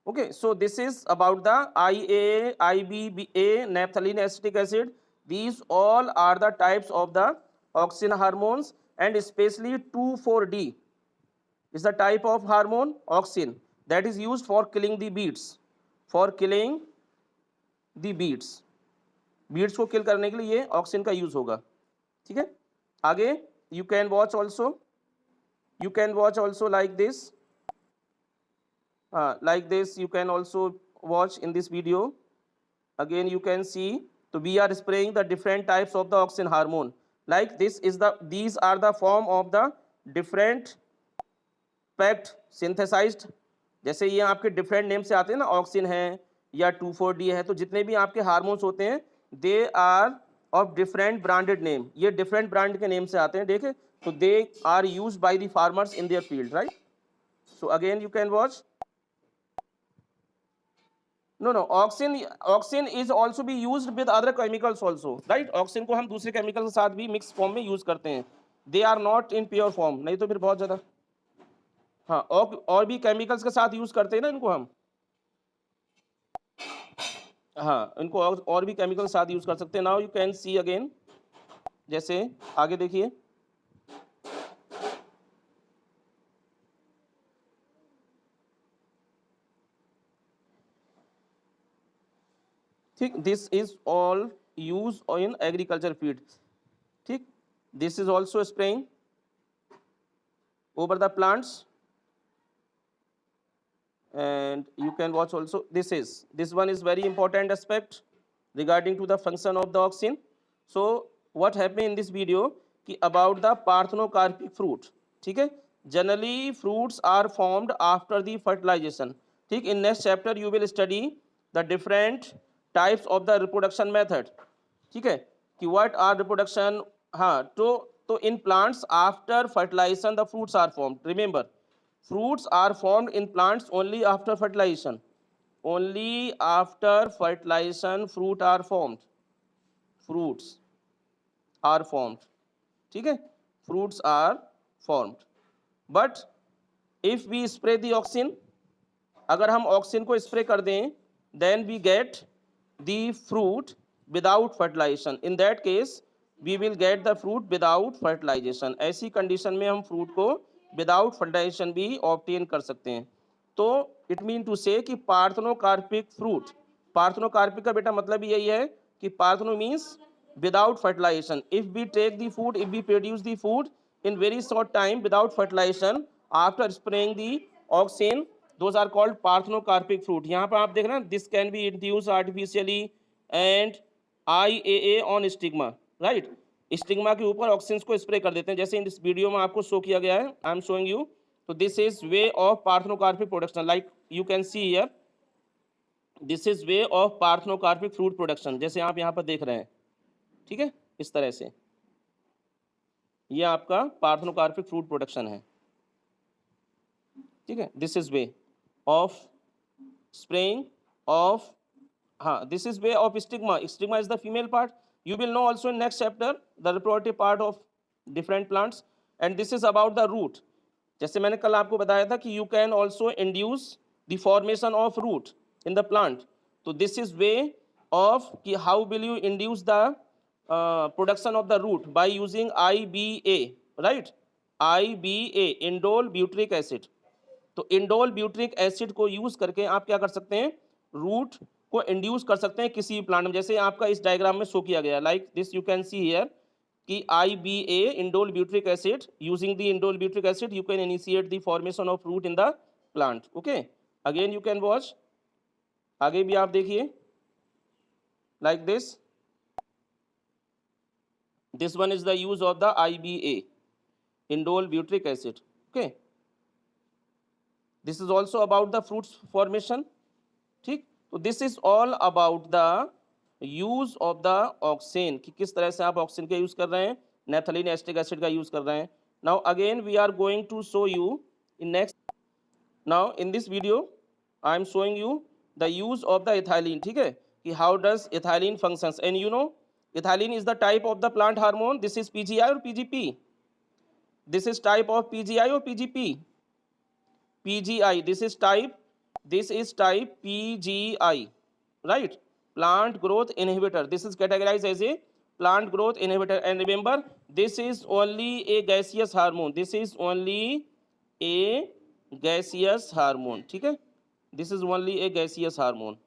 Okay, so this is about the IAA, IBA, naphthalene acetic acid. These all are the types of the auxin hormones, and especially 2,4-D is the type of hormone auxin that is used for killing the beets, for killing the beets. Beets को kill करने के लिए ये auxin का use होगा. ठीक है, आगे you can watch also like this you can also watch in this video. Again you can see, so we are spraying the different types of the auxin hormone. Like these are the form of the different packed synthesised. जैसे ये आपके different name से आते हैं ना, auxin है या 2,4-D है, तो जितने भी आपके हार्मोन्स होते हैं they are of different branded name. ये डिफरेंट ब्रांड के नेम से आते हैं, देखे, तो they are used by the farmers in their field, right. So again you can watch. No, auxin is also be used with other chemicals also, right. Auxin को हम दूसरे केमिकल के साथ भी मिक्स फॉर्म में यूज करते हैं. They are not in pure form, नहीं तो फिर बहुत ज़्यादा. हाँ, और भी केमिकल्स के साथ यूज करते हैं ना इनको हम. हाँ, इनको और भी केमिकल के साथ यूज कर सकते हैं. Now you can see again, जैसे आगे देखिए, ठीक. This is all use in agriculture feed. ठीक, this is also spraying over the plants, and you can watch also. This one is very important aspect regarding to the function of the auxin. So what happened in this video कि about the parthenocarpic fruit. ठीक है, generally fruits are formed after the fertilization. ठीक, in next chapter you will study the different types of the reproduction method. ठीक है, कि what are reproduction. हाँ, तो in plants after fertilization the fruits are formed. Remember, fruits are formed in plants only after fertilization. Only after fertilization fruit are formed. Fruits are formed. ठीक है, fruits are formed. But if we spray the auxin, अगर हम auxin को spray कर दें, then we get the fruit without fertilization. In that case we will get the fruit without fertilization. ऐसी condition में हम फ्रूट को विदाउट फर्टिलाइजेशन भी ऑब्टेन कर सकते हैं. तो इट मीन टू से कि पार्थेनोकार्पिक फ्रूट, पार्थेनोकार्पिक का बेटा मतलब यही है कि पार्थेनो means without fertilization. If we take the food, if we produce the food in very short time without fertilization after spraying the auxin, those are called parthenocarpic fruit. यहाँ पर आप देख रहे हैं, this can be induced artificially and IAA on stigma, right. Stigma के ऊपर auxins को spray कर देते हैं, जैसे इस वीडियो में आपको शो किया गया है. I am showing you. तो this is way of parthenocarpic production. Like you can see here, this is way of parthenocarpic fruit production, जैसे आप यहाँ पर देख रहे हैं. ठीक है, इस तरह से ये आपका पार्थेनोकार्पिक फ्रूट प्रोडक्शन है. ठीक है, this is way of spraying of. हाँ, this is way of stigma. Stigma is the female part. You will know also in next chapter the reproductive part of different plants. And this is about the root. जैसे मैंने कल आपको बताया था कि you can also induce the formation of root in the plant. तो this is way of कि how will you induce the production of the root by using IBA, right. IBA, indole butyric acid. तो indole butyric acid को use करके आप क्या कर सकते हैं, रूट को इंड्यूस कर सकते हैं किसी भी प्लांट में, जैसे आपका इस डायग्राम में शो किया गया. Like this you can see here कि IBA, indole butyric acid, using the indole butyric acid you can initiate the formation of root in the plant. Okay, again you can watch. आगे भी आप देखिए, like this one is the use of the IBA, indole butyric acid. Okay, this is also about the fruits formation. ठीक, तो this is all about the use of the auxin, कि किस तरह से आप ऑक्सिन का यूज कर रहे हैं, नेथलीन एसिटिक एसिड का यूज कर रहे हैं. Now again we are going to show you in next. Now in this video I am showing you the use of the ethylene. ठीक है, कि how does ethylene functions. And you know ethylene is the type of the plant hormone. This is PGI और PGP. This is type of PGI और PGP. PGI, this is type This is type PGI, right? Plant growth inhibitor. This is categorized as a plant growth inhibitor. And remember, this is only a gaseous hormone. This is only a gaseous hormone. ठीक है? This is only a gaseous hormone.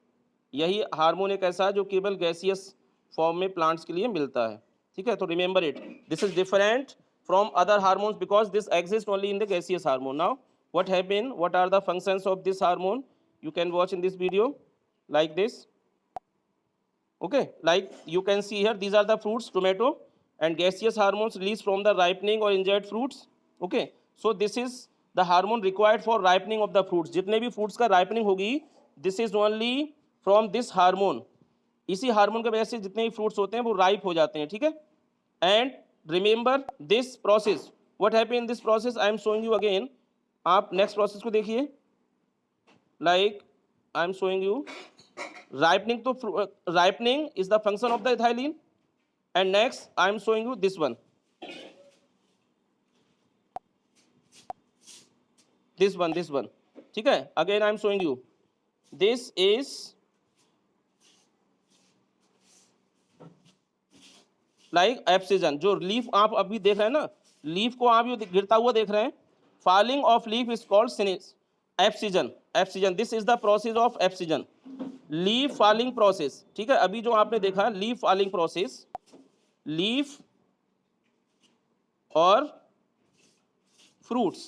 यही hormone एक ऐसा है जो केवल gaseous form में plants के लिए मिलता है. ठीक है? तो remember it. This is different from other hormones because this exists only in the gaseous hormone. Now what happen, what are the functions of this hormone, you can watch in this video like this. Okay, like you can see here, these are the fruits, tomato, and gaseous hormones released from the ripening or injured fruits. Okay, so this is the hormone required for ripening of the fruits. जितने भी fruits का ripening होगी, this is only from this hormone. इसी hormone की वजह से जितने भी फ्रूट्स होते हैं वो राइप हो जाते हैं. ठीक है? And remember this process, what happen in this process, I am showing you again. आप नेक्स्ट प्रोसेस को देखिए. Like I am showing you ripening. तो ripening is the function of the ethylene. And next I am showing you this one, this one. ठीक है? Again I am showing you, this is like abscission. जो leaf आप अभी देख रहे हैं ना, लीफ को आप गिरता हुआ देख रहे हैं, falling of leaf is called abscission. Abscission, this is the process of abscission, leaf falling process. ठीक है? अभी जो आपने देखा लीफ फॉलिंग प्रोसेस, लीफ और fruits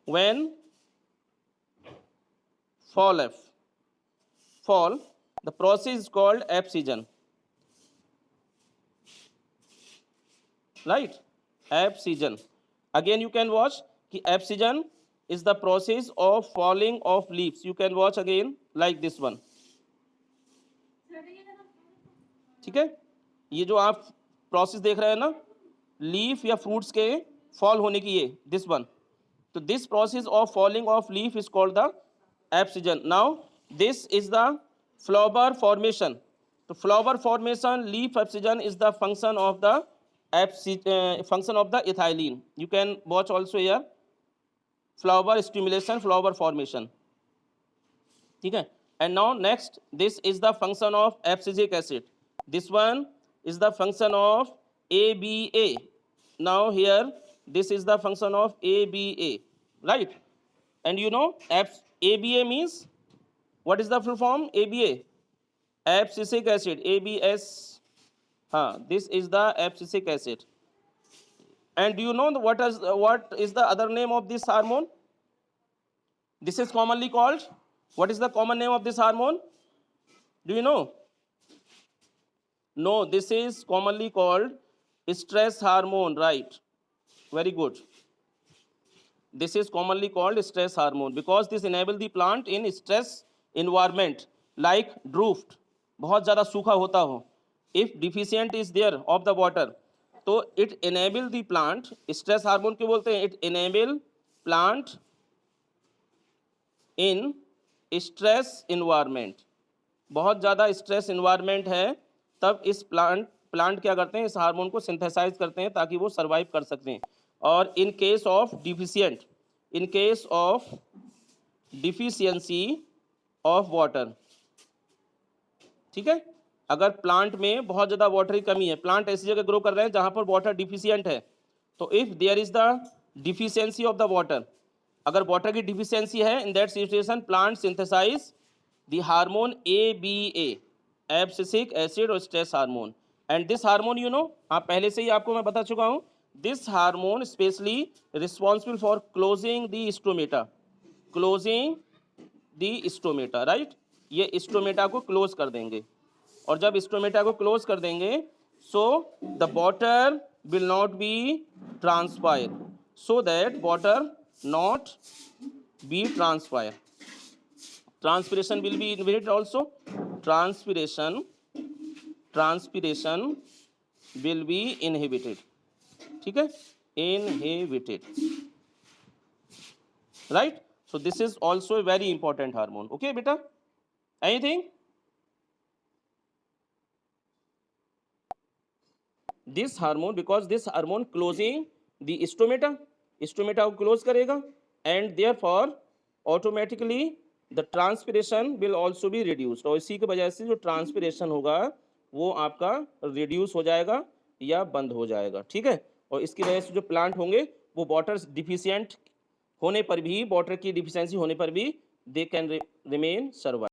when fall, the process is called abscission, right? Abscission. Again you can watch कि abscission is the process of falling of leaves. You can watch again like this one. ठीक है? ये जो आप process देख रहे हैं ना, लीफ या फ्रूट्स के फॉल होने की, ये दिस वन. तो this process of falling of leaf is called the abscission. Now this is the flower formation. तो flower formation, leaf abscission is the function of the function of the ethylene. You can watch also here flower stimulation, flower formation. ठीक है? And now next, this is the function of abscisic acid. This one is the function of ABA. Now here this is the function of ABA, right? And you know ABA means, what is the full form? ABA, abscisic acid. ABS, this is the abscisic acid. And do you know what is the other name of this hormone? This is commonly called, what is the common name of this hormone? Do you know? No, this is commonly called stress hormone, right? Very good. This is commonly called stress hormone because this enable the plant in stress environment like drought, बहुत ज़्यादा सूखा होता हो. If deficient is there of the water, तो it enable the plant, stress hormone क्यों बोलते हैं? It enable plant in stress environment. बहुत ज़्यादा स्ट्रेस इन्वायरमेंट है, तब इस प्लांट क्या करते हैं? इस हार्मोन को सिंथेसाइज करते हैं ताकि वो सर्वाइव कर सकते हैं. और in case of deficient, in case of deficiency of water, ठीक है, अगर प्लांट में बहुत ज़्यादा वाटर की कमी है, प्लांट ऐसी जगह ग्रो कर रहे हैं जहाँ पर वाटर डिफिशियंट है, तो if there is the deficiency of the water, अगर वाटर की डिफिशियंसी है, in that situation plant synthesize the hormone ABA, abscisic acid और stress hormone. And this hormone you know, हाँ पहले से ही आपको मैं बता चुका हूँ, this hormone specially responsible for closing the stomata, closing the stomata, right? ये स्टोमेटा को क्लोज कर देंगे, और जब स्टोमेटा को क्लोज कर देंगे, so the water will not be transpire, so that water not be transpire. Transpiration will be inhibited also. Transpiration will be inhibited. ठीक है? Inhibited. Right? So this is also a very important hormone. Okay, beta? Anything? This hormone, because this hormone closing the stomata, stomata को close करेगा, and therefore automatically the transpiration will also be reduced, और इसी की वजह से जो transpiration होगा वो आपका रिड्यूस हो जाएगा या बंद हो जाएगा, ठीक है। और इसकी वजह से जो प्लांट होंगे वो वाटर डिफिशियंट होने पर भी, वाटर की डिफिशियंसी होने पर भी दे कैन रिमेन सर्वाइव।